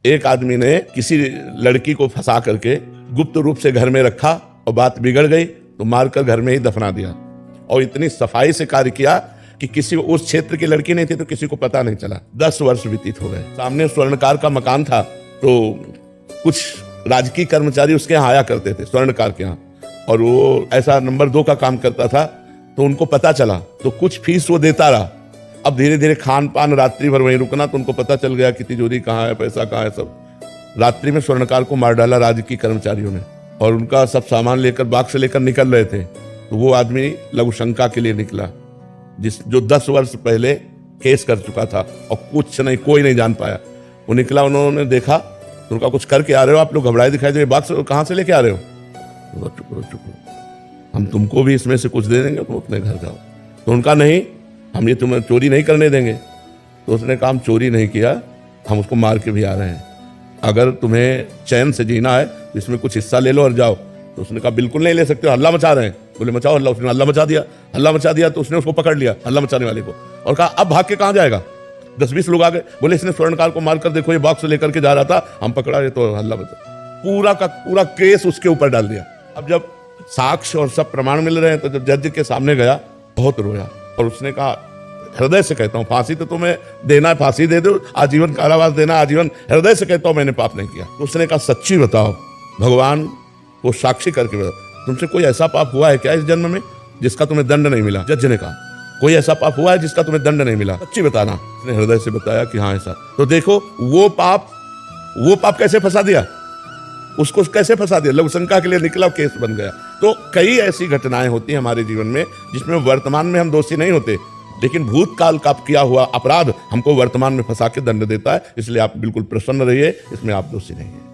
एक आदमी ने किसी लड़की को फंसा करके गुप्त रूप से घर में रखा और बात बिगड़ गई तो मारकर घर में ही दफना दिया। और इतनी सफाई से कार्य किया कि किसी उस क्षेत्र की लड़की नहीं थी तो किसी को पता नहीं चला। 10 वर्ष व्यतीत हो गए। सामने स्वर्णकार का मकान था तो कुछ राजकीय कर्मचारी उसके यहाँ आया करते थे, स्वर्णकार के यहाँ, और वो ऐसा नंबर 2 का काम करता था। तो उनको पता चला तो कुछ फीस वो देता रहा। अब धीरे धीरे खान पान रात्रि भर वहीं रुकना, तो उनको पता चल गया कि तिजोरी कहाँ है, पैसा कहाँ है। सब रात्रि में स्वर्णकार को मार डाला राजकीय कर्मचारियों ने, और उनका सब सामान लेकर बाग से लेकर निकल रहे थे। तो वो आदमी लघु शंका के लिए निकला जो 10 वर्ष पहले केस कर चुका था और कुछ नहीं, कोई नहीं जान पाया। वो निकला, उन्होंने देखा तो उनका कुछ करके आ रहे हो आप लोग, घबराए दिखाई दे, बाग से कहाँ से लेके आ रहे हो? चुप, हम तुमको भी इसमें से कुछ दे देंगे, तुम अपने घर जाओ। तो उनका नहीं, हम ये तुम्हें चोरी नहीं करने देंगे। तो उसने कहा हम चोरी नहीं किया, हम उसको मार के भी आ रहे हैं, अगर तुम्हें चैन से जीना है तो इसमें कुछ हिस्सा ले लो और जाओ। तो उसने कहा बिल्कुल नहीं ले सकते हो, हल्ला मचा रहे हैं। बोले मचाओ हल्ला। उसने हल्ला मचा दिया तो उसने उसको पकड़ लिया, हल्ला मचाने वाले को, और कहा अब भाग के कहाँ जाएगा? 10-20 लोग आ गए, बोले इसने स्वर्णकार को मारकर देखो, ये बॉक्स लेकर के जा रहा था, हम पकड़ा रहे तो हल्ला मचा। पूरा का पूरा केस उसके ऊपर डाल दिया। अब जब साक्ष्य और सब प्रमाण मिल रहे हैं तो जब जज के सामने गया बहुत रोया, और उसने कहा हृदय से कहता हूँ, फांसी तो तुम्हें देना है फांसी दे दो, आजीवन कारावास देना आजीवन, हृदय से कहता हूँ मैंने पाप नहीं किया। तो उसने कहा सच्ची बताओ, भगवान को साक्षी करके बताओ, तुमसे कोई ऐसा पाप हुआ है क्या इस जन्म में जिसका तुम्हें दंड नहीं मिला? जज ने कहा कोई ऐसा पाप हुआ है जिसका तुम्हें दंड नहीं मिला, सच्ची बताना। उसने हृदय से बताया कि हाँ ऐसा। तो देखो वो पाप कैसे फंसा दिया, उसको कैसे फंसा दिया, लघु शंका के लिए निकला, केस बन गया। तो कई ऐसी घटनाएं होती हैं हमारे जीवन में जिसमें वर्तमान में हम दोषी नहीं होते, लेकिन भूतकाल का किया हुआ अपराध हमको वर्तमान में फंसा के दंड देता है। इसलिए आप बिल्कुल प्रसन्न रहिए, इसमें आप दोषी नहीं हैं।